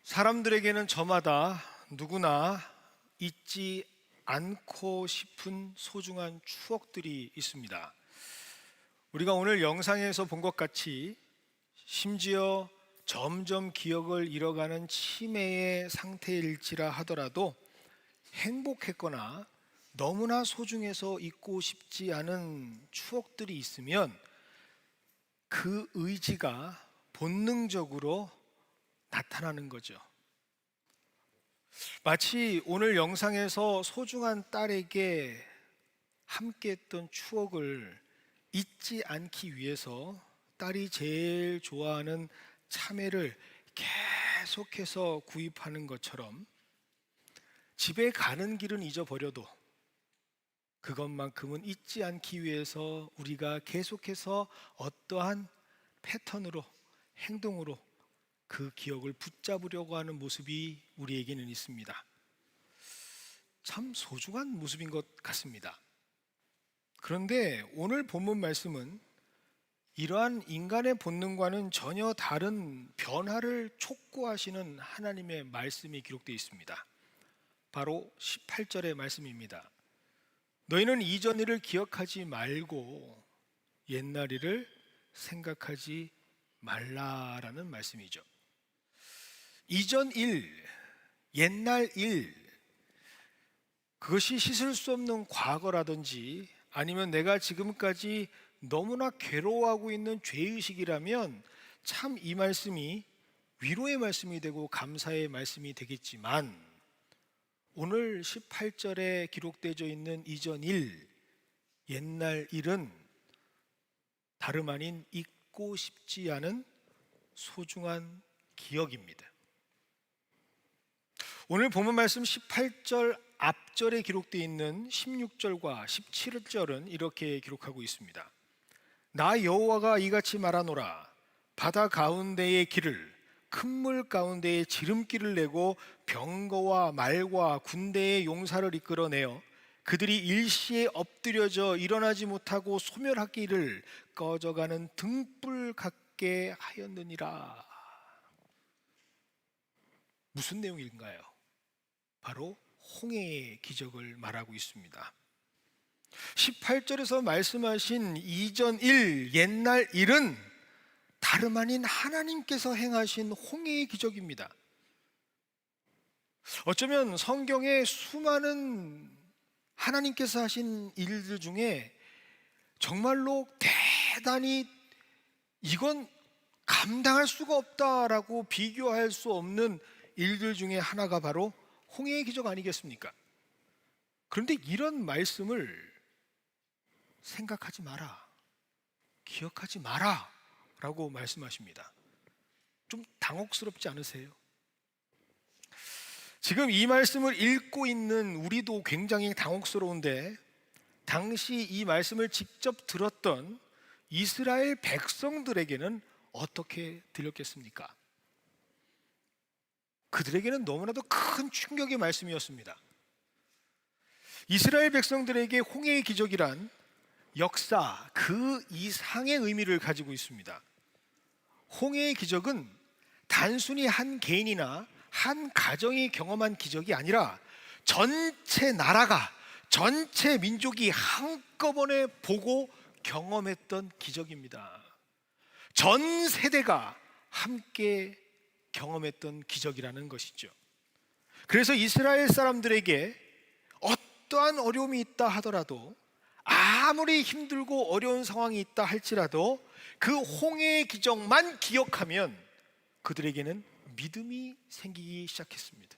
사람들에게는 저마다 누구나 잊지 않고 싶은 소중한 추억들이 있습니다. 우리가 오늘 영상에서 본 것 같이 심지어 점점 기억을 잃어가는 치매의 상태일지라 하더라도 행복했거나 너무나 소중해서 잊고 싶지 않은 추억들이 있으면 그 의지가 본능적으로 나타나는 거죠. 마치 오늘 영상에서 소중한 딸에게 함께했던 추억을 잊지 않기 위해서 딸이 제일 좋아하는 참외를 계속해서 구입하는 것처럼 집에 가는 길은 잊어버려도 그것만큼은 잊지 않기 위해서 우리가 계속해서 어떠한 패턴으로, 행동으로 그 기억을 붙잡으려고 하는 모습이 우리에게는 있습니다. 참 소중한 모습인 것 같습니다. 그런데 오늘 본문 말씀은 이러한 인간의 본능과는 전혀 다른 변화를 촉구하시는 하나님의 말씀이 기록되어 있습니다. 바로 18절의 말씀입니다. 너희는 이전 일을 기억하지 말고 옛날 일을 생각하지 말라라는 말씀이죠. 이전 일, 옛날 일, 그것이 씻을 수 없는 과거라든지 아니면 내가 지금까지 너무나 괴로워하고 있는 죄의식이라면 참 이 말씀이 위로의 말씀이 되고 감사의 말씀이 되겠지만 오늘 18절에 기록되어 있는 이전 일, 옛날 일은 다름 아닌 잊고 싶지 않은 소중한 기억입니다. 오늘 본문 말씀 18절 앞절에 기록되어 있는 16절과 17절은 이렇게 기록하고 있습니다. 나 여호와가 이같이 말하노라. 바다 가운데의 길을 큰 물 가운데에 지름길을 내고 병거와 말과 군대의 용사를 이끌어내어 그들이 일시에 엎드려져 일어나지 못하고 소멸하기를 꺼져가는 등불 같게 하였느니라. 무슨 내용인가요? 바로 홍해의 기적을 말하고 있습니다. 18절에서 말씀하신 이전 일, 옛날 일은 다름 아닌 하나님께서 행하신 홍해의 기적입니다. 어쩌면 성경의 수많은 하나님께서 하신 일들 중에 정말로 대단히 이건 감당할 수가 없다라고 비교할 수 없는 일들 중에 하나가 바로 홍해의 기적 아니겠습니까? 그런데 이런 말씀을 생각하지 마라, 기억하지 마라 라고 말씀하십니다. 좀 당혹스럽지 않으세요? 지금 이 말씀을 읽고 있는 우리도 굉장히 당혹스러운데 당시 이 말씀을 직접 들었던 이스라엘 백성들에게는 어떻게 들렸겠습니까? 그들에게는 너무나도 큰 충격의 말씀이었습니다. 이스라엘 백성들에게 홍해의 기적이란 역사 그 이상의 의미를 가지고 있습니다. 홍해의 기적은 단순히 한 개인이나 한 가정이 경험한 기적이 아니라 전체 나라가, 전체 민족이 한꺼번에 보고 경험했던 기적입니다. 전 세대가 함께 경험했던 기적이라는 것이죠. 그래서 이스라엘 사람들에게 어떠한 어려움이 있다 하더라도, 아무리 힘들고 어려운 상황이 있다 할지라도 그 홍해의 기적만 기억하면 그들에게는 믿음이 생기기 시작했습니다.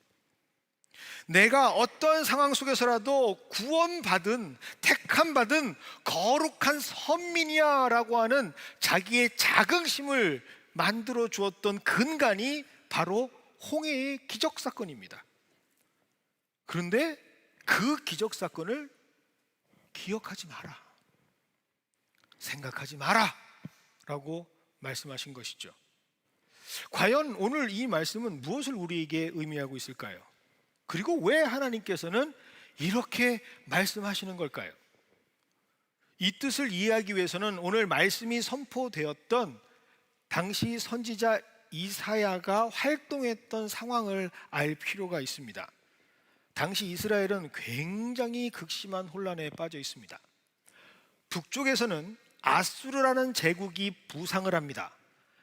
내가 어떤 상황 속에서라도 구원받은, 택함받은 거룩한 선민이야 라고 하는 자기의 자긍심을 만들어 주었던 근간이 바로 홍해의 기적 사건입니다. 그런데 그 기적 사건을 기억하지 마라, 생각하지 마라 라고 말씀하신 것이죠. 과연 오늘 이 말씀은 무엇을 우리에게 의미하고 있을까요? 그리고 왜 하나님께서는 이렇게 말씀하시는 걸까요? 이 뜻을 이해하기 위해서는 오늘 말씀이 선포되었던 당시 선지자 이사야가 활동했던 상황을 알 필요가 있습니다. 당시 이스라엘은 굉장히 극심한 혼란에 빠져 있습니다. 북쪽에서는 아수르라는 제국이 부상을 합니다.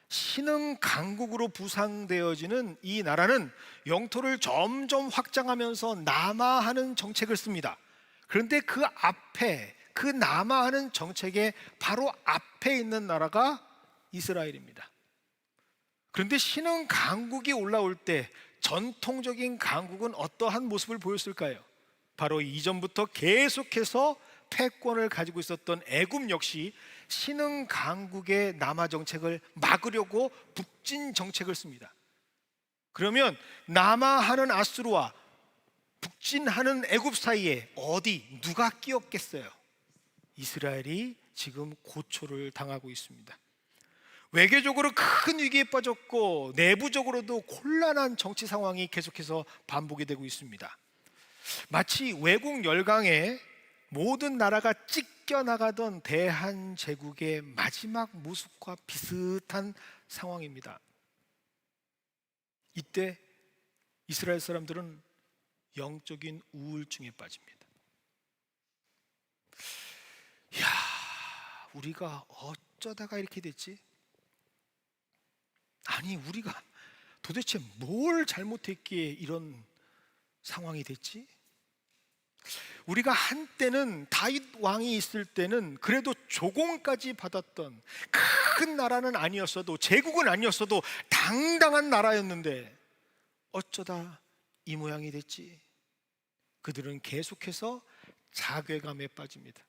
신흥 강국으로 부상되어지는 이 나라는 영토를 점점 확장하면서 남하하는 정책을 씁니다. 그런데 그 앞에, 그 남하하는 정책의 바로 앞에 있는 나라가 이스라엘입니다. 그런데 신흥 강국이 올라올 때 전통적인 강국은 어떠한 모습을 보였을까요? 바로 이전부터 계속해서 패권을 가지고 있었던 애굽 역시 신흥 강국의 남하 정책을 막으려고 북진 정책을 씁니다. 그러면 남하하는 아수르와 북진하는 애굽 사이에 누가 끼었겠어요? 이스라엘이 지금 고초를 당하고 있습니다. 외교적으로 큰 위기에 빠졌고 내부적으로도 곤란한 정치 상황이 계속해서 반복이 되고 있습니다. 마치 외국 열강에 모든 나라가 찢겨나가던 대한제국의 마지막 모습과 비슷한 상황입니다. 이때 이스라엘 사람들은 영적인 우울증에 빠집니다. 야, 우리가 어쩌다가 이렇게 됐지? 아니, 우리가 도대체 뭘 잘못했기에 이런 상황이 됐지? 우리가 한때는 다윗 왕이 있을 때는 그래도 조공까지 받았던 큰 나라는 아니었어도, 제국은 아니었어도 당당한 나라였는데 어쩌다 이 모양이 됐지? 그들은 계속해서 자괴감에 빠집니다.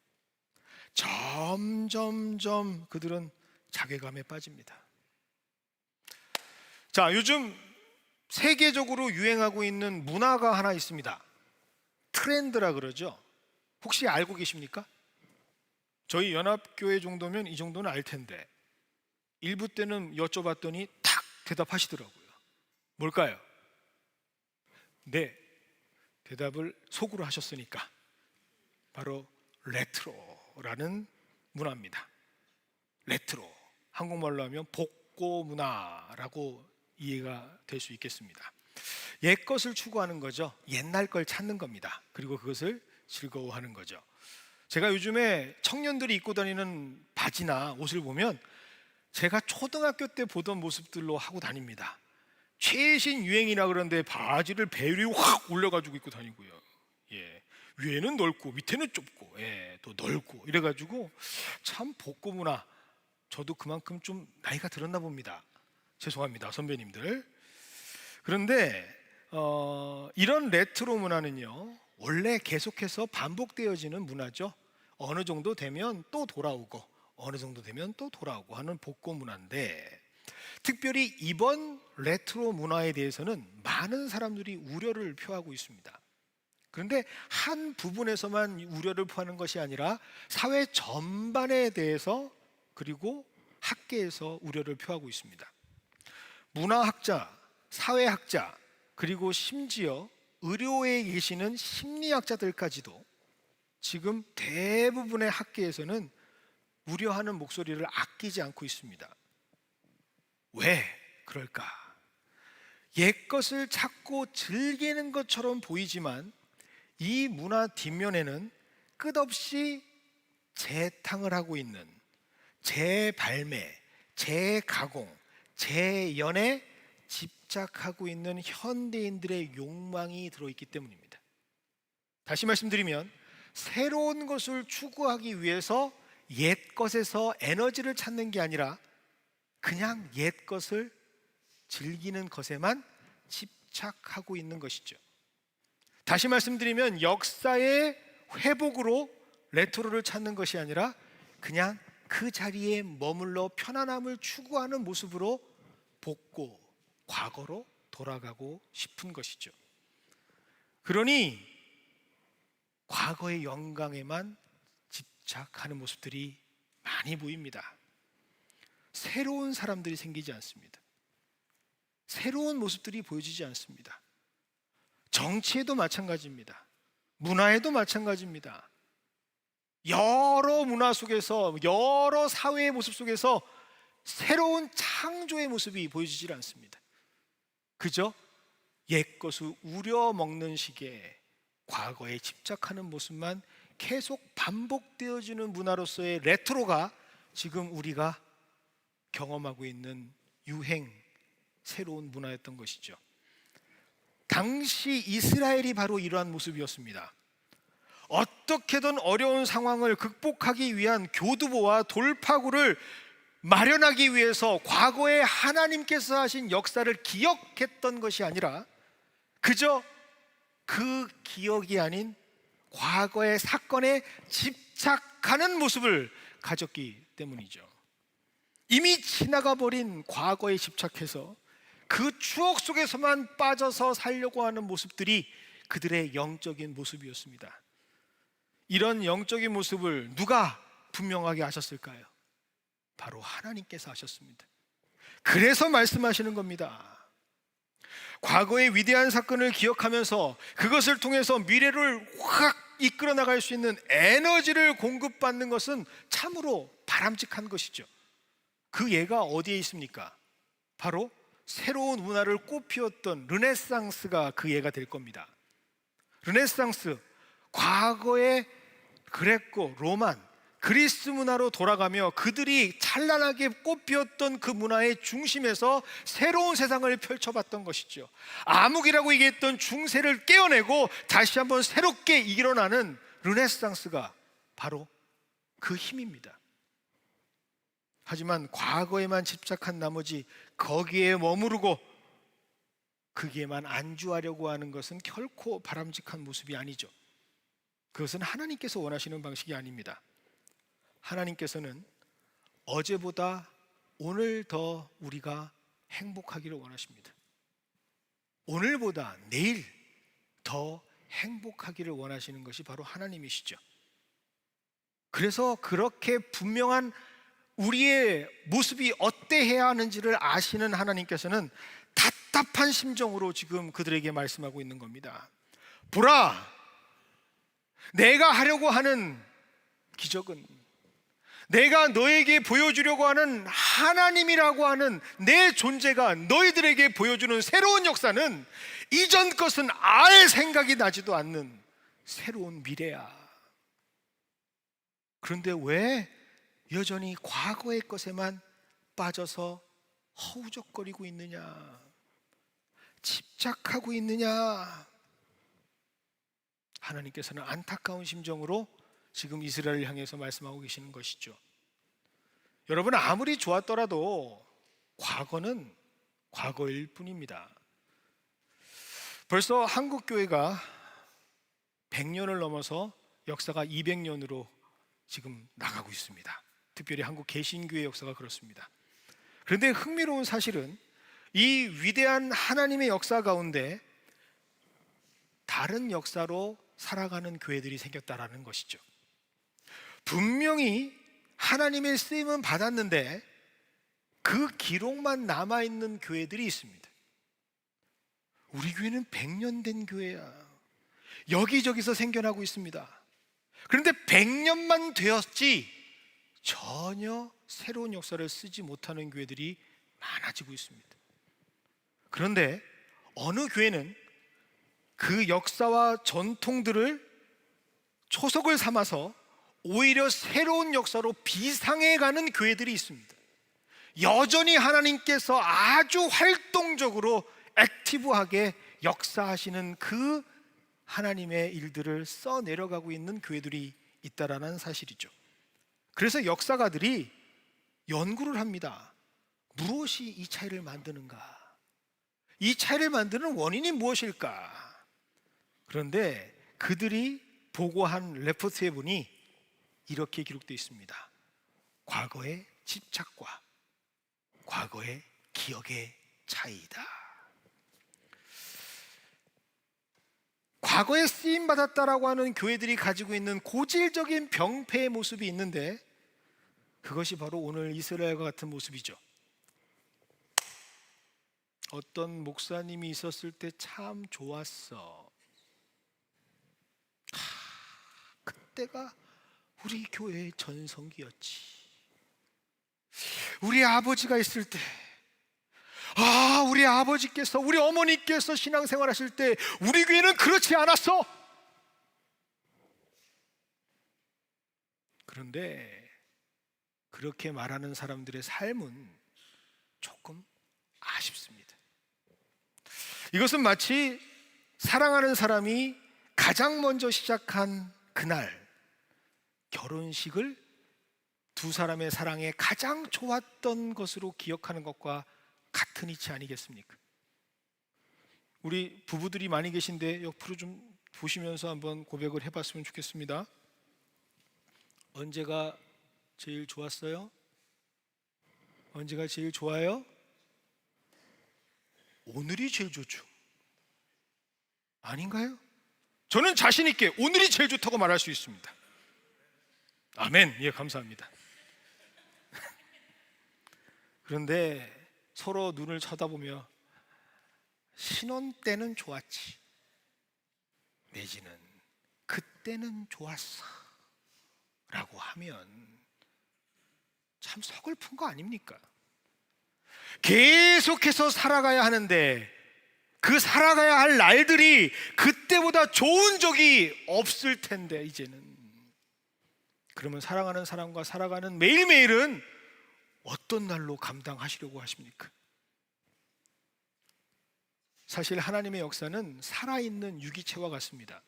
점점점 그들은 자괴감에 빠집니다. 자, 요즘 세계적으로 유행하고 있는 문화가 하나 있습니다. 트렌드라 그러죠. 혹시 알고 계십니까? 저희 연합교회 정도면 이 정도는 알 텐데 일부 때는 여쭤봤더니 탁 대답하시더라고요. 뭘까요? 네, 대답을 속으로 하셨으니까 바로 레트로라는 문화입니다. 레트로, 한국말로 하면 복고 문화라고 이해가 될 수 있겠습니다. 옛 것을 추구하는 거죠. 옛날 걸 찾는 겁니다. 그리고 그것을 즐거워하는 거죠. 제가 요즘에 청년들이 입고 다니는 바지나 옷을 보면 제가 초등학교 때 보던 모습들로 하고 다닙니다. 최신 유행이라 그러는데 바지를 배 위로 확 올려가지고 입고 다니고요. 위에는 넓고 밑에는 좁고, 또 넓고 이래가지고 참 복고 문화. 저도 그만큼 좀 나이가 들었나 봅니다. 죄송합니다, 선배님들. 그런데 이런 레트로 문화는요, 원래 계속해서 반복되어지는 문화죠. 어느 정도 되면 또 돌아오고 어느 정도 되면 또 돌아오고 하는 복고 문화인데, 특별히 이번 레트로 문화에 대해서는 많은 사람들이 우려를 표하고 있습니다. 그런데 한 부분에서만 우려를 표하는 것이 아니라 사회 전반에 대해서, 그리고 학계에서 우려를 표하고 있습니다. 문화학자, 사회학자, 그리고 심지어 의료에 계시는 심리학자들까지도 지금 대부분의 학계에서는 우려하는 목소리를 아끼지 않고 있습니다. 왜 그럴까? 옛것을 찾고 즐기는 것처럼 보이지만 이 문화 뒷면에는 끝없이 재탕을 하고 있는 재발매, 재가공, 재연에 집착하고 있는 현대인들의 욕망이 들어있기 때문입니다. 다시 말씀드리면 새로운 것을 추구하기 위해서 옛 것에서 에너지를 찾는 게 아니라 그냥 옛 것을 즐기는 것에만 집착하고 있는 것이죠. 다시 말씀드리면 역사의 회복으로 레트로를 찾는 것이 아니라 그냥 그 자리에 머물러 편안함을 추구하는 모습으로 복고, 과거로 돌아가고 싶은 것이죠. 그러니 과거의 영광에만 집착하는 모습들이 많이 보입니다. 새로운 사람들이 생기지 않습니다. 새로운 모습들이 보여지지 않습니다. 정치에도 마찬가지입니다. 문화에도 마찬가지입니다. 여러 문화 속에서, 여러 사회의 모습 속에서 새로운 창조의 모습이 보여지질 않습니다. 그저 옛것을 우려먹는 식의 과거에 집착하는 모습만 계속 반복되어지는 문화로서의 레트로가 지금 우리가 경험하고 있는 유행, 새로운 문화였던 것이죠. 당시 이스라엘이 바로 이러한 모습이었습니다. 어떻게든 어려운 상황을 극복하기 위한 교두보와 돌파구를 마련하기 위해서 과거에 하나님께서 하신 역사를 기억했던 것이 아니라 그저 그 기억이 아닌 과거의 사건에 집착하는 모습을 가졌기 때문이죠. 이미 지나가 버린 과거에 집착해서 그 추억 속에서만 빠져서 살려고 하는 모습들이 그들의 영적인 모습이었습니다. 이런 영적인 모습을 누가 분명하게 하셨을까요? 바로 하나님께서 하셨습니다. 그래서 말씀하시는 겁니다. 과거의 위대한 사건을 기억하면서 그것을 통해서 미래를 확 이끌어 나갈 수 있는 에너지를 공급받는 것은 참으로 바람직한 것이죠. 그 예가 어디에 있습니까? 바로 새로운 문화를 꽃피웠던 르네상스가 그 예가 될 겁니다. 르네상스, 과거의 그레코, 로만, 그리스 문화로 돌아가며 그들이 찬란하게 꽃피웠던 그 문화의 중심에서 새로운 세상을 펼쳐봤던 것이죠. 암흑이라고 얘기했던 중세를 깨어내고 다시 한번 새롭게 일어나는 르네상스가 바로 그 힘입니다. 하지만 과거에만 집착한 나머지 거기에 머무르고 거기에만 안주하려고 하는 것은 결코 바람직한 모습이 아니죠. 그것은 하나님께서 원하시는 방식이 아닙니다. 하나님께서는 어제보다 오늘 더 우리가 행복하기를 원하십니다. 오늘보다 내일 더 행복하기를 원하시는 것이 바로 하나님이시죠. 그래서 그렇게 분명한 우리의 모습이 어때해야 하는지를 아시는 하나님께서는 답답한 심정으로 지금 그들에게 말씀하고 있는 겁니다. 보라, 내가 하려고 하는 기적은, 내가 너에게 보여주려고 하는 하나님이라고 하는 내 존재가 너희들에게 보여주는 새로운 역사는 이전 것은 아예 생각이 나지도 않는 새로운 미래야. 그런데 왜 여전히 과거의 것에만 빠져서 허우적거리고 있느냐, 집착하고 있느냐? 하나님께서는 안타까운 심정으로 지금 이스라엘을 향해서 말씀하고 계시는 것이죠. 여러분, 아무리 좋았더라도 과거는 과거일 뿐입니다. 벌써 한국 교회가 100년을 넘어서 역사가 200년으로 지금 나가고 있습니다. 특별히 한국 개신교회 역사가 그렇습니다. 그런데 흥미로운 사실은 이 위대한 하나님의 역사 가운데 다른 역사로 살아가는 교회들이 생겼다라는 것이죠. 분명히 하나님의 쓰임은 받았는데 그 기록만 남아있는 교회들이 있습니다. 우리 교회는 100년 된 교회야. 여기저기서 생겨나고 있습니다. 그런데 100년만 되었지 전혀 새로운 역사를 쓰지 못하는 교회들이 많아지고 있습니다. 그런데 어느 교회는 그 역사와 전통들을 초석을 삼아서 오히려 새로운 역사로 비상해가는 교회들이 있습니다. 여전히 하나님께서 아주 활동적으로 액티브하게 역사하시는 그 하나님의 일들을 써내려가고 있는 교회들이 있다라는 사실이죠. 그래서 역사가들이 연구를 합니다. 무엇이 이 차이를 만드는가? 이 차이를 만드는 원인이 무엇일까? 그런데 그들이 보고한 레포트에 보니 이렇게 기록되어 있습니다. 과거의 집착과 과거의 기억의 차이다. 과거에 쓰임받았다라고 하는 교회들이 가지고 있는 고질적인 병폐의 모습이 있는데 그것이 바로 오늘 이스라엘과 같은 모습이죠. 어떤 목사님이 있었을 때 참 좋았어. 그때가 우리 교회의 전성기였지. 우리 아버지가 있을 때, 우리 아버지께서, 우리 어머니께서 신앙생활 하실 때 우리 교회는 그렇지 않았어. 그런데 그렇게 말하는 사람들의 삶은 조금 아쉽습니다. 이것은 마치 사랑하는 사람이 가장 먼저 시작한 그날 결혼식을 두 사람의 사랑에 가장 좋았던 것으로 기억하는 것과 같은 이치 아니겠습니까? 우리 부부들이 많이 계신데 옆으로 좀 보시면서 한번 고백을 해봤으면 좋겠습니다. 언제가 제일 좋았어요? 언제가 제일 좋아요? 오늘이 제일 좋죠. 아닌가요? 저는 자신 있게 오늘이 제일 좋다고 말할 수 있습니다. 아멘. 예, 감사합니다. 그런데 서로 눈을 쳐다보며 신혼 때는 좋았지, 내지는 그때는 좋았어 라고 하면 참 서글픈 거 아닙니까? 계속해서 살아가야 하는데 그 살아가야 할 날들이 그때보다 좋은 적이 없을 텐데 이제는. 그러면 사랑하는 사람과 살아가는 매일매일은 어떤 날로 감당하시려고 하십니까? 사실 하나님의 역사는 살아있는 유기체와 같습니다.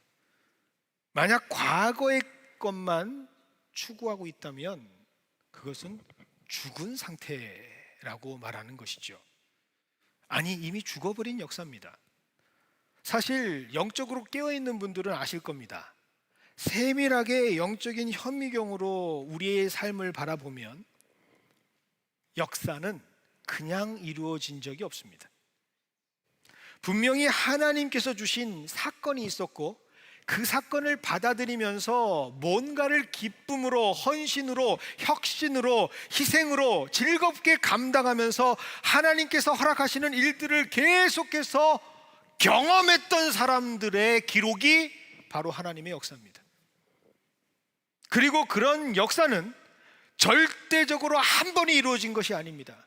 만약 과거의 것만 추구하고 있다면 그것은 죽은 상태라고 말하는 것이죠. 아니, 이미 죽어버린 역사입니다. 사실 영적으로 깨어있는 분들은 아실 겁니다. 세밀하게 영적인 현미경으로 우리의 삶을 바라보면 역사는 그냥 이루어진 적이 없습니다. 분명히 하나님께서 주신 사건이 있었고 그 사건을 받아들이면서 뭔가를 기쁨으로, 헌신으로, 혁신으로, 희생으로 즐겁게 감당하면서 하나님께서 허락하시는 일들을 계속해서 경험했던 사람들의 기록이 바로 하나님의 역사입니다. 그리고 그런 역사는 절대적으로 한 번에 이루어진 것이 아닙니다.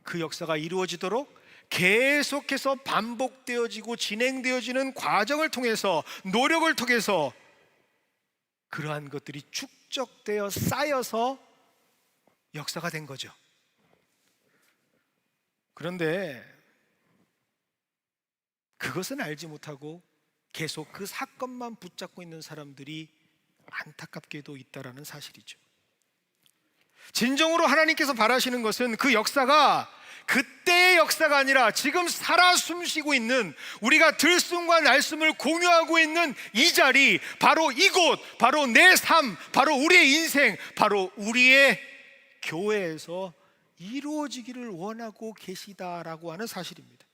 그 역사가 이루어지도록 계속해서 반복되어지고 진행되어지는 과정을 통해서, 노력을 통해서 그러한 것들이 축적되어 쌓여서 역사가 된 거죠. 그런데 그것은 알지 못하고 계속 그 사건만 붙잡고 있는 사람들이 안타깝게도 있다라는 사실이죠. 진정으로 하나님께서 바라시는 것은 그 역사가 그때의 역사가 아니라 지금 살아 숨쉬고 있는, 우리가 들숨과 날숨을 공유하고 있는 이 자리, 바로 이곳, 바로 내 삶, 바로 우리의 인생, 바로 우리의 교회에서 이루어지기를 원하고 계시다라고 하는 사실입니다.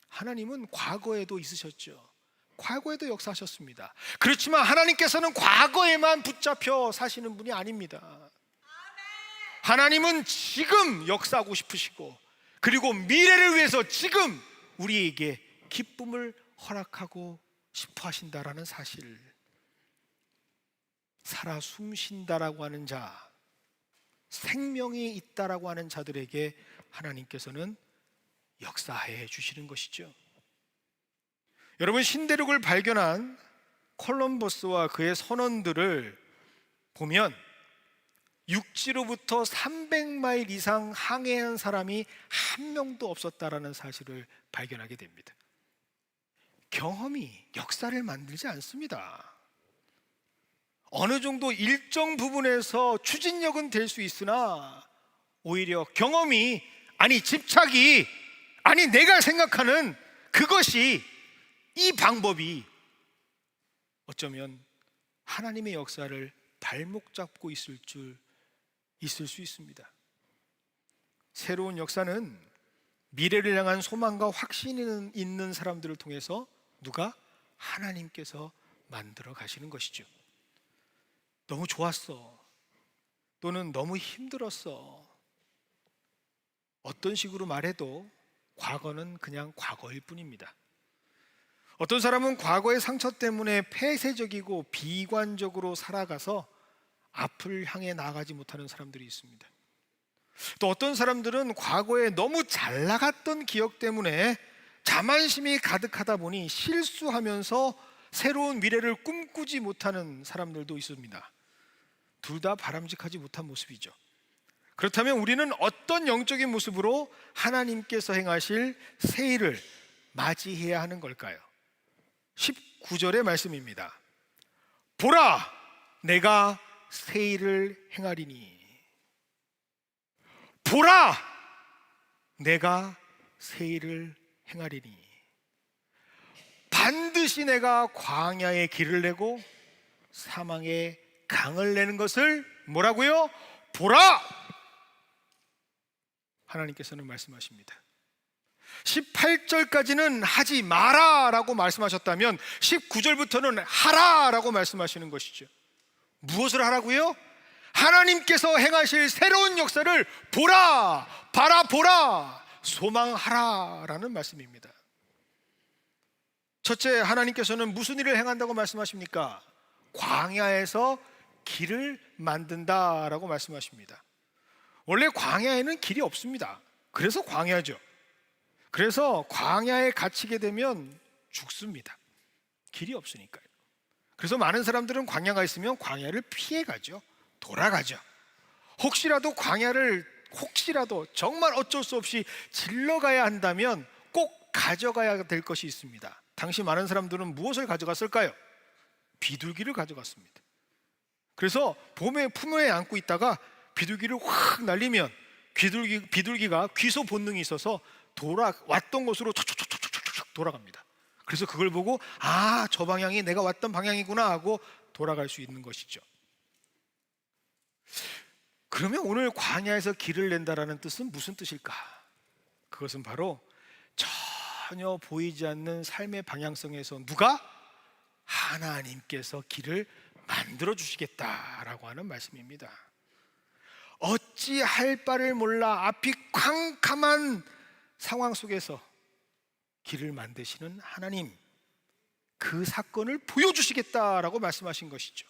하나님은 과거에도 있으셨죠. 과거에도 역사하셨습니다. 그렇지만 하나님께서는 과거에만 붙잡혀 사시는 분이 아닙니다. 하나님은 지금 역사하고 싶으시고, 그리고 미래를 위해서 지금 우리에게 기쁨을 허락하고 싶어 하신다라는 사실. 살아 숨쉰다라고 하는 자, 생명이 있다라고 하는 자들에게 하나님께서는 역사해 주시는 것이죠. 여러분, 신대륙을 발견한 콜럼버스와 그의 선원들을 보면 육지로부터 300마일 이상 항해한 사람이 한 명도 없었다라는 사실을 발견하게 됩니다. 경험이 역사를 만들지 않습니다. 어느 정도 일정 부분에서 추진력은 될 수 있으나 오히려 경험이, 아니 집착이, 아니 내가 생각하는 그것이, 이 방법이 어쩌면 하나님의 역사를 발목 잡고 있을 수 있습니다. 새로운 역사는 미래를 향한 소망과 확신이 있는 사람들을 통해서 누가? 하나님께서 만들어 가시는 것이죠. 너무 좋았어, 또는 너무 힘들었어, 어떤 식으로 말해도 과거는 그냥 과거일 뿐입니다. 어떤 사람은 과거의 상처 때문에 폐쇄적이고 비관적으로 살아가서 앞을 향해 나아가지 못하는 사람들이 있습니다. 또 어떤 사람들은 과거에 너무 잘 나갔던 기억 때문에 자만심이 가득하다 보니 실수하면서 새로운 미래를 꿈꾸지 못하는 사람들도 있습니다. 둘 다 바람직하지 못한 모습이죠. 그렇다면 우리는 어떤 영적인 모습으로 하나님께서 행하실 새 일을 맞이해야 하는 걸까요? 19절의 말씀입니다. 보라, 내가 새 일을 행하리니. 보라, 내가 새 일을 행하리니. 반드시 내가 광야에 길을 내고 사망에 강을 내는 것을 뭐라고요? 보라! 하나님께서는 말씀하십니다. 18절까지는 하지 마라 라고 말씀하셨다면 19절부터는 하라 라고 말씀하시는 것이죠. 무엇을 하라고요? 하나님께서 행하실 새로운 역사를 보라, 바라보라, 소망하라 라는 말씀입니다. 첫째, 하나님께서는 무슨 일을 행한다고 말씀하십니까? 광야에서 길을 만든다라고 말씀하십니다. 원래 광야에는 길이 없습니다. 그래서 광야죠. 그래서 광야에 갇히게 되면 죽습니다. 길이 없으니까요. 그래서 많은 사람들은 광야가 있으면 광야를 피해가죠. 돌아가죠. 혹시라도 광야를 정말 어쩔 수 없이 질러가야 한다면 꼭 가져가야 될 것이 있습니다. 당시 많은 사람들은 무엇을 가져갔을까요? 비둘기를 가져갔습니다. 그래서 봄에 품에 안고 있다가 비둘기를 확 날리면 비둘기가 귀소 본능이 있어서 왔던 곳으로 촉촉촉촉촉 돌아갑니다. 그래서 그걸 보고 저 방향이 내가 왔던 방향이구나 하고 돌아갈 수 있는 것이죠. 그러면 오늘 광야에서 길을 낸다라는 뜻은 무슨 뜻일까? 그것은 바로 전혀 보이지 않는 삶의 방향성에서 누가? 하나님께서 길을 만들어 주시겠다라고 하는 말씀입니다. 어찌할 바를 몰라 앞이 캄캄한 상황 속에서 길을 만드시는 하나님, 그 사건을 보여주시겠다라고 말씀하신 것이죠.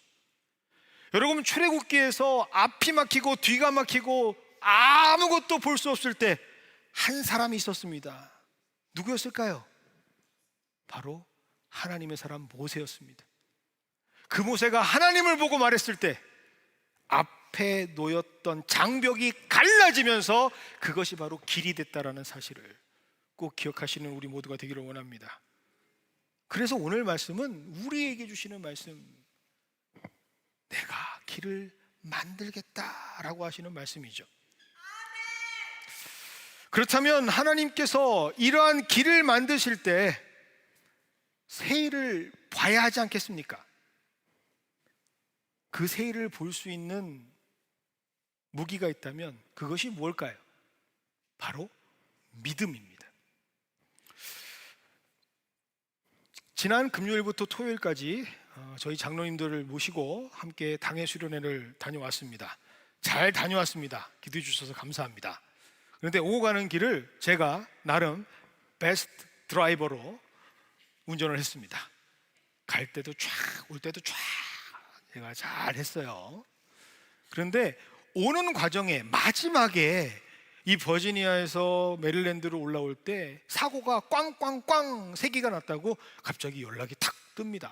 여러분, 출애굽기에서 앞이 막히고 뒤가 막히고 아무것도 볼 수 없을 때 한 사람이 있었습니다. 누구였을까요? 바로 하나님의 사람 모세였습니다. 그 모세가 하나님을 보고 말했을 때 앞에 놓였던 장벽이 갈라지면서 그것이 바로 길이 됐다라는 사실을 꼭 기억하시는 우리 모두가 되기를 원합니다. 그래서 오늘 말씀은 우리에게 주시는 말씀, 내가 길을 만들겠다라고 하시는 말씀이죠. 그렇다면 하나님께서 이러한 길을 만드실 때 새 일을 봐야 하지 않겠습니까? 그 새 일을 볼 수 있는 무기가 있다면 그것이 뭘까요? 바로 믿음입니다. 지난 금요일부터 토요일까지 저희 장로님들을 모시고 함께 당회 수련회를 다녀왔습니다. 잘 다녀왔습니다. 기도해 주셔서 감사합니다. 그런데 오고 가는 길을 제가 나름 베스트 드라이버로 운전을 했습니다. 갈 때도 쫙, 올 때도 쫙 제가 잘 했어요. 그런데 오는 과정에 마지막에 이 버지니아에서 메릴랜드로 올라올 때 사고가 꽝꽝꽝 3개가 났다고 갑자기 연락이 탁 뜹니다.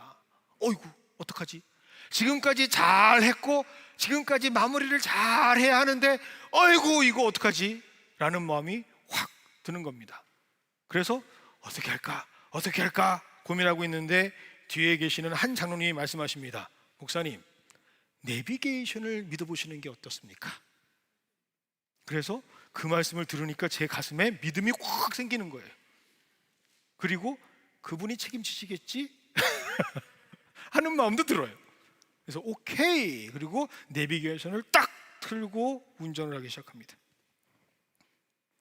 어이구, 어떡하지? 지금까지 잘 했고 지금까지 마무리를 잘 해야 하는데 어이구, 이거 어떡하지? 라는 마음이 확 드는 겁니다. 그래서 어떻게 할까 고민하고 있는데 뒤에 계시는 한 장로님이 말씀하십니다. 목사님, 내비게이션을 믿어보시는 게 어떻습니까? 그래서 그 말씀을 들으니까 제 가슴에 믿음이 확 생기는 거예요. 그리고 그분이 책임지시겠지? 하는 마음도 들어요. 그래서 오케이, 그리고 내비게이션을 딱 틀고 운전을 하기 시작합니다.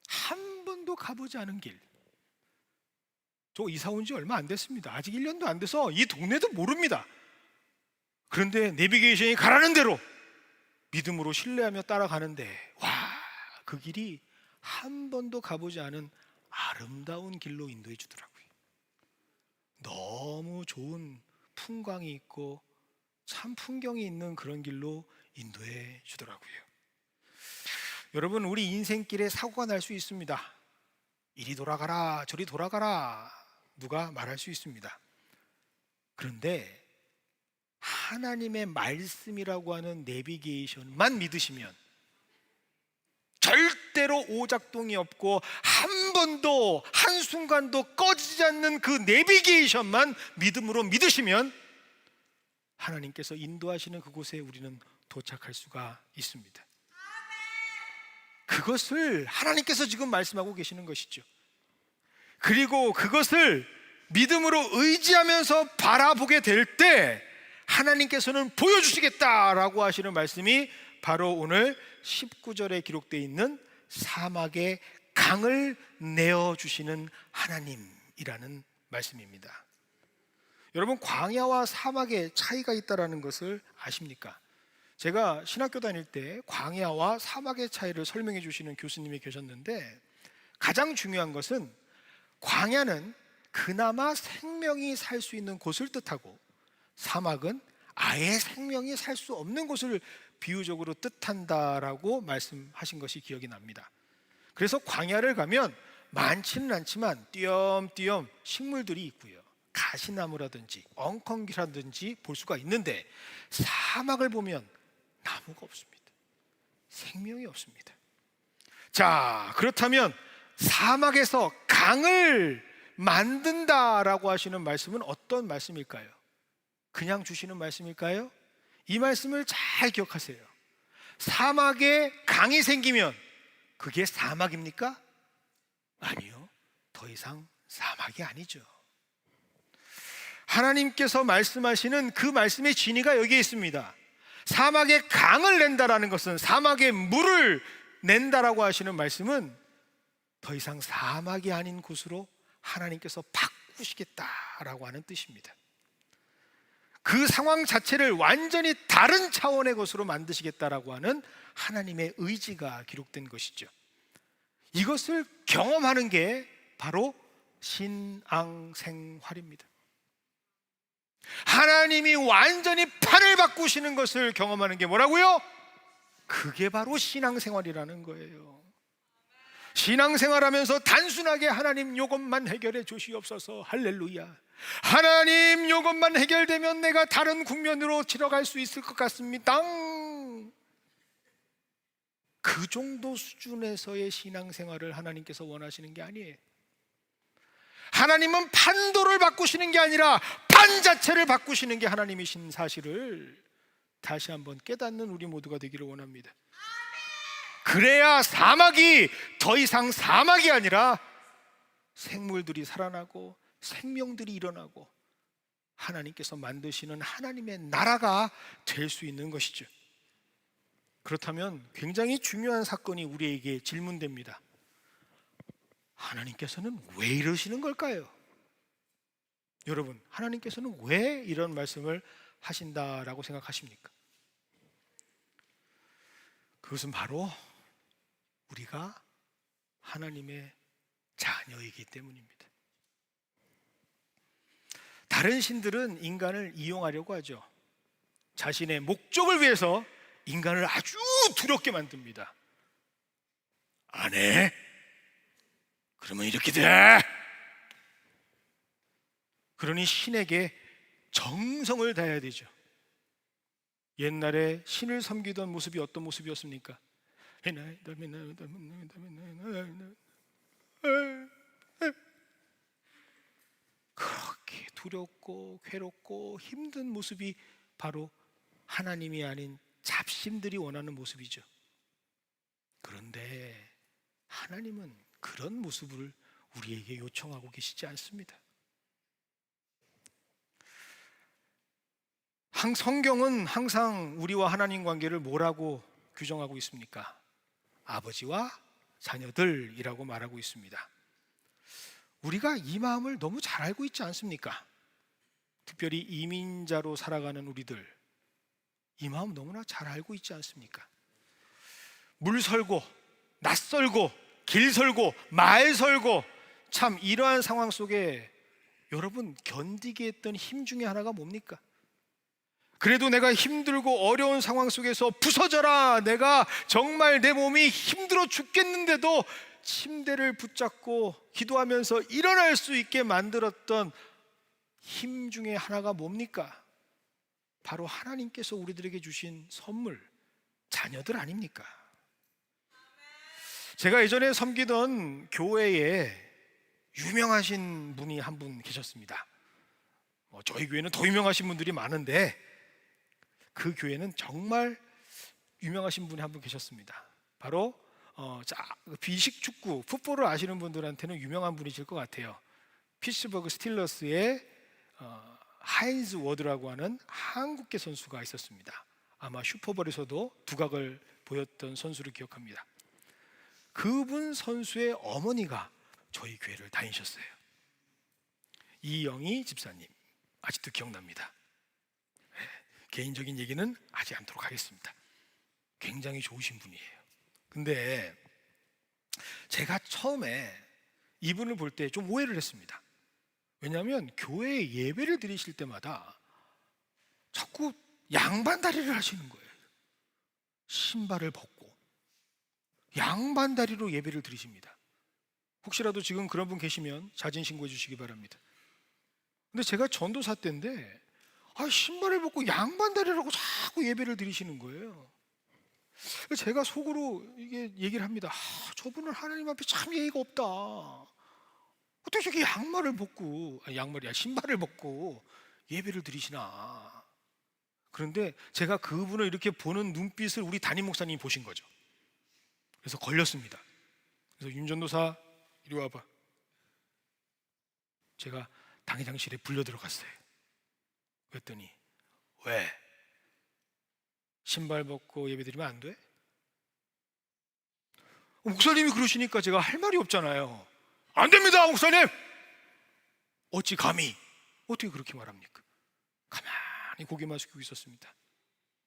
한 번도 가보지 않은 길. 저 이사 온 지 얼마 안 됐습니다. 아직 1년도 안 돼서 이 동네도 모릅니다. 그런데 내비게이션이 가라는 대로 믿음으로 신뢰하며 따라가는데 그 길이 한 번도 가보지 않은 아름다운 길로 인도해 주더라고요. 너무 좋은 풍광이 있고 참 풍경이 있는 그런 길로 인도해 주더라고요. 여러분, 우리 인생길에 사고가 날 수 있습니다. 이리 돌아가라 저리 돌아가라 누가 말할 수 있습니다. 그런데 하나님의 말씀이라고 하는 내비게이션만 믿으시면 절대로 오작동이 없고 한 번도 한순간도 꺼지지 않는 그 내비게이션만 믿음으로 믿으시면 하나님께서 인도하시는 그곳에 우리는 도착할 수가 있습니다. 그것을 하나님께서 지금 말씀하고 계시는 것이죠. 그리고 그것을 믿음으로 의지하면서 바라보게 될 때 하나님께서는 보여주시겠다라고 하시는 말씀이 바로 오늘 19절에 기록되어 있는 사막의 강을 내어주시는 하나님이라는 말씀입니다. 여러분, 광야와 사막의 차이가 있다는 것을 아십니까? 제가 신학교 다닐 때 광야와 사막의 차이를 설명해 주시는 교수님이 계셨는데, 가장 중요한 것은 광야는 그나마 생명이 살 수 있는 곳을 뜻하고 사막은 아예 생명이 살 수 없는 곳을 비유적으로 뜻한다라고 말씀하신 것이 기억이 납니다. 그래서 광야를 가면 많지는 않지만 띄엄띄엄 식물들이 있고요, 가시나무라든지 엉겅퀴라든지 볼 수가 있는데, 사막을 보면 나무가 없습니다. 생명이 없습니다. 자, 그렇다면 사막에서 강을 만든다라고 하시는 말씀은 어떤 말씀일까요? 그냥 주시는 말씀일까요? 이 말씀을 잘 기억하세요. 사막에 강이 생기면 그게 사막입니까? 아니요, 더 이상 사막이 아니죠. 하나님께서 말씀하시는 그 말씀의 진의가 여기에 있습니다. 사막에 강을 낸다라는 것은, 사막에 물을 낸다라고 하시는 말씀은 더 이상 사막이 아닌 곳으로 하나님께서 바꾸시겠다라고 하는 뜻입니다. 그 상황 자체를 완전히 다른 차원의 것으로 만드시겠다라고 하는 하나님의 의지가 기록된 것이죠. 이것을 경험하는 게 바로 신앙생활입니다. 하나님이 완전히 판을 바꾸시는 것을 경험하는 게 뭐라고요? 그게 바로 신앙생활이라는 거예요. 신앙생활하면서 단순하게 하나님 요것만 해결해 주시옵소서, 할렐루야, 하나님 요것만 해결되면 내가 다른 국면으로 들어갈 수 있을 것 같습니다, 그 정도 수준에서의 신앙생활을 하나님께서 원하시는 게 아니에요. 하나님은 판도를 바꾸시는 게 아니라 판 자체를 바꾸시는 게 하나님이신 사실을 다시 한번 깨닫는 우리 모두가 되기를 원합니다. 그래야 사막이 더 이상 사막이 아니라 생물들이 살아나고 생명들이 일어나고 하나님께서 만드시는 하나님의 나라가 될 수 있는 것이죠. 그렇다면 굉장히 중요한 사건이 우리에게 질문됩니다. 하나님께서는 왜 이러시는 걸까요? 여러분, 하나님께서는 왜 이런 말씀을 하신다라고 생각하십니까? 그것은 바로 우리가 하나님의 자녀이기 때문입니다. 다른 신들은 인간을 이용하려고 하죠. 자신의 목적을 위해서 인간을 아주 두렵게 만듭니다. 안 해? 그러면 이렇게 돼. 그러니 신에게 정성을 다해야 되죠. 옛날에 신을 섬기던 모습이 어떤 모습이었습니까? 그렇게 두렵고 괴롭고 힘든 모습이 바로 하나님이 아닌 잡신들이 원하는 모습이죠. 그런데 하나님은 그런 모습을 우리에게 요청하고 계시지 않습니다. 성경은 항상 우리와 하나님 관계를 뭐라고 규정하고 있습니까? 아버지와 자녀들이라고 말하고 있습니다. 우리가 이 마음을 너무 잘 알고 있지 않습니까? 특별히 이민자로 살아가는 우리들, 이 마음 너무나 잘 알고 있지 않습니까? 물 설고, 낯설고, 길 설고, 말 설고, 참 이러한 상황 속에 여러분 견디게 했던 힘 중에 하나가 뭡니까? 그래도 내가 힘들고 어려운 상황 속에서 부서져라, 내가 정말 내 몸이 힘들어 죽겠는데도 침대를 붙잡고 기도하면서 일어날 수 있게 만들었던 힘 중에 하나가 뭡니까? 바로 하나님께서 우리들에게 주신 선물, 자녀들 아닙니까? 제가 예전에 섬기던 교회에 유명하신 분이 한 분 계셨습니다. 저희 교회는 더 유명하신 분들이 많은데 그 교회는 정말 유명하신 분이 한 분 계셨습니다. 바로 비식 축구, 풋볼을 아시는 분들한테는 유명한 분이실 것 같아요. 피츠버그 스틸러스의 하인즈 워드라고 하는 한국계 선수가 있었습니다. 아마 슈퍼볼에서도 두각을 보였던 선수를 기억합니다. 그분 선수의 어머니가 저희 교회를 다니셨어요. 이영희 집사님, 아직도 기억납니다. 개인적인 얘기는 하지 않도록 하겠습니다. 굉장히 좋으신 분이에요. 근데 제가 처음에 이분을 볼 때 좀 오해를 했습니다. 왜냐하면 교회에 예배를 드리실 때마다 자꾸 양반다리를 하시는 거예요. 신발을 벗고 양반다리로 예배를 드리십니다. 혹시라도 지금 그런 분 계시면 자진 신고해 주시기 바랍니다. 근데 제가 전도사 때인데 신발을 벗고 양반다리라고 자꾸 예배를 드리시는 거예요. 제가 속으로 이게 얘기를 합니다. 저분은 하나님 앞에 참 예의가 없다. 어떻게 저렇게 신발을 벗고 예배를 드리시나. 그런데 제가 그분을 이렇게 보는 눈빛을 우리 담임 목사님이 보신 거죠. 그래서 걸렸습니다. 그래서 윤 전도사 이리 와봐. 제가 당회장실에 불려 들어갔어요. 그랬더니 왜? 신발 벗고 예배 드리면 안 돼? 목사님이 그러시니까 제가 할 말이 없잖아요. 안 됩니다, 목사님! 어찌 감히? 어떻게 그렇게 말합니까? 가만히 고개만 숙이고 있었습니다.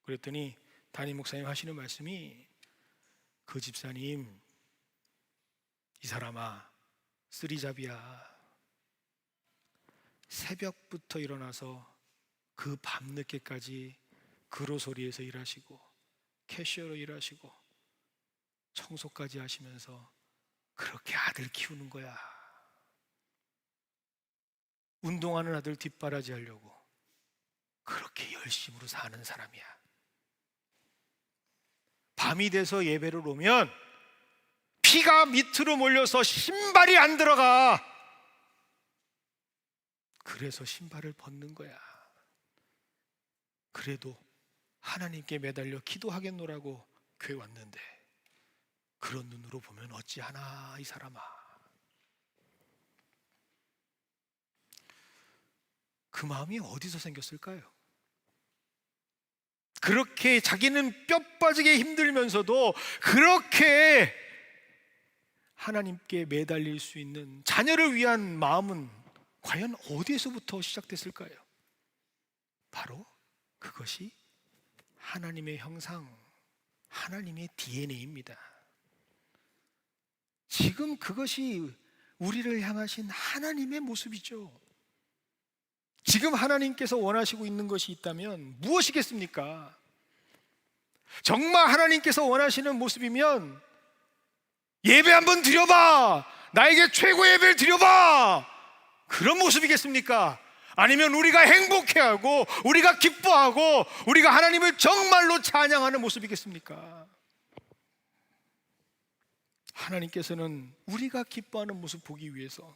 그랬더니 담임 목사님 하시는 말씀이, 그 집사님, 이 사람아 쓰리잡이야. 새벽부터 일어나서 그 밤늦게까지 그로소리에서 일하시고 캐셔로 일하시고 청소까지 하시면서 그렇게 아들 키우는 거야. 운동하는 아들 뒷바라지 하려고 그렇게 열심으로 사는 사람이야. 밤이 돼서 예배를 오면 피가 밑으로 몰려서 신발이 안 들어가. 그래서 신발을 벗는 거야. 그래도 하나님께 매달려 기도하겠노라고 교회 왔는데 그런 눈으로 보면 어찌하나 이 사람아. 그 마음이 어디서 생겼을까요? 그렇게 자기는 뼈 빠지게 힘들면서도 그렇게 하나님께 매달릴 수 있는 자녀를 위한 마음은 과연 어디에서부터 시작됐을까요? 바로 그것이 하나님의 형상, 하나님의 DNA입니다. 지금 그것이 우리를 향하신 하나님의 모습이죠. 지금 하나님께서 원하시고 있는 것이 있다면 무엇이겠습니까? 정말 하나님께서 원하시는 모습이면 예배 한번 드려봐, 나에게 최고 예배를 드려봐, 그런 모습이겠습니까? 아니면 우리가 행복해하고 우리가 기뻐하고 우리가 하나님을 정말로 찬양하는 모습이겠습니까? 하나님께서는 우리가 기뻐하는 모습 보기 위해서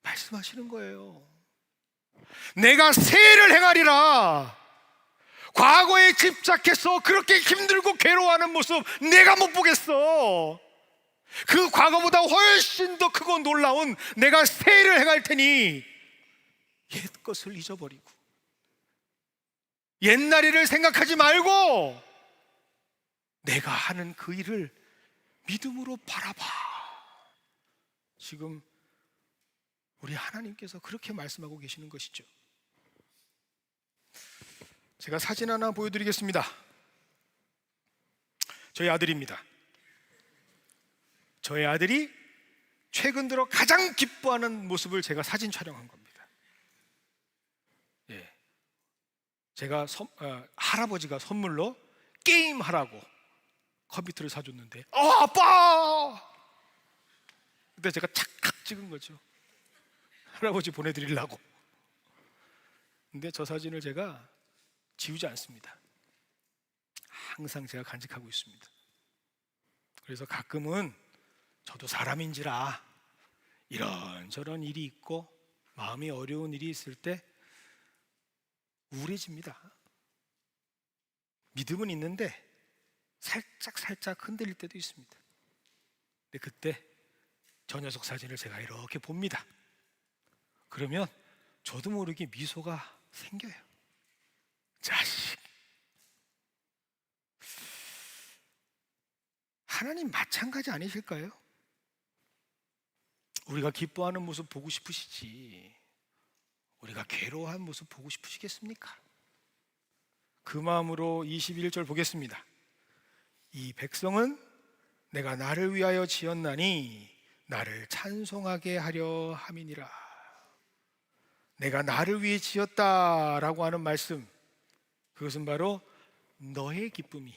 말씀하시는 거예요. 내가 새해를 행하리라. 과거에 집착해서 그렇게 힘들고 괴로워하는 모습 내가 못 보겠어. 그 과거보다 훨씬 더 크고 놀라운 내가 새해를 행할 테니 옛 것을 잊어버리고 옛날 일을 생각하지 말고 내가 하는 그 일을 믿음으로 바라봐. 지금 우리 하나님께서 그렇게 말씀하고 계시는 것이죠. 제가 사진 하나 보여드리겠습니다. 저희 아들입니다. 저희 아들이 최근 들어 가장 기뻐하는 모습을 제가 사진 촬영한 겁니다. 제가 할아버지가 선물로 게임 하라고 컴퓨터를 사줬는데 아빠! 그때 제가 착각 찍은 거죠. 할아버지 보내드리려고. 근데 저 사진을 제가 지우지 않습니다. 항상 제가 간직하고 있습니다. 그래서 가끔은 저도 사람인지라 이런저런 일이 있고 마음이 어려운 일이 있을 때 우울해집니다. 믿음은 있는데 살짝 흔들릴 때도 있습니다. 근데 그때 저 녀석 사진을 제가 이렇게 봅니다. 그러면 저도 모르게 미소가 생겨요. 자식. 하나님 마찬가지 아니실까요? 우리가 기뻐하는 모습 보고 싶으시지 우리가 괴로워한 모습 보고 싶으시겠습니까? 그 마음으로 21절 보겠습니다. 이 백성은 내가 나를 위하여 지었나니 나를 찬송하게 하려 함이니라. 내가 나를 위해 지었다라고 하는 말씀, 그것은 바로 너의 기쁨이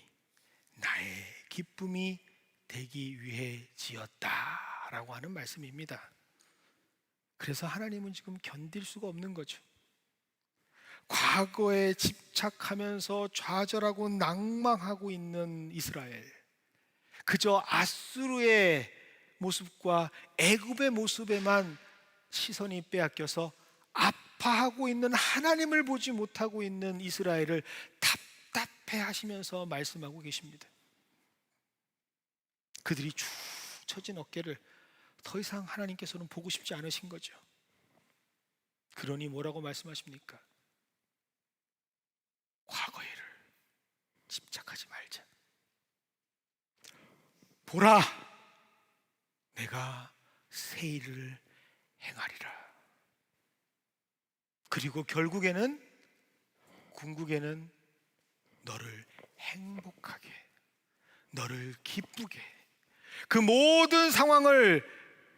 나의 기쁨이 되기 위해 지었다라고 하는 말씀입니다. 그래서 하나님은 지금 견딜 수가 없는 거죠. 과거에 집착하면서 좌절하고 낭망하고 있는 이스라엘, 그저 아수르의 모습과 애굽의 모습에만 시선이 빼앗겨서 아파하고 있는 하나님을 보지 못하고 있는 이스라엘을 답답해 하시면서 말씀하고 계십니다. 그들이 축 처진 어깨를 더 이상 하나님께서는 보고 싶지 않으신 거죠. 그러니 뭐라고 말씀하십니까? 과거의 일을 집착하지 말자. 보라, 내가 새 일을 행하리라. 그리고 결국에는 궁극에는 너를 행복하게, 너를 기쁘게, 그 모든 상황을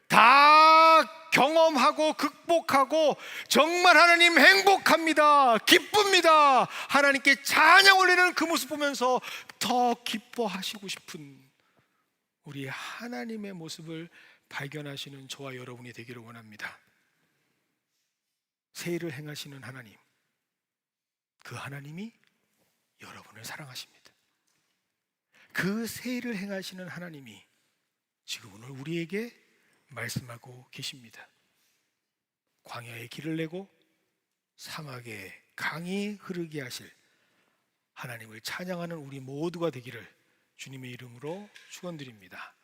다 경험하고 극복하고 정말 하나님 행복합니다, 기쁩니다, 하나님께 찬양 올리는 그 모습 보면서 더 기뻐하시고 싶은 우리 하나님의 모습을 발견하시는 저와 여러분이 되기를 원합니다. 새 일을 행하시는 하나님, 그 하나님이 여러분을 사랑하십니다. 그 새 일을 행하시는 하나님이 지금 오늘 우리에게 말씀하고 계십니다. 광야에 길을 내고 사막에 강이 흐르게 하실 하나님을 찬양하는 우리 모두가 되기를 주님의 이름으로 축원드립니다.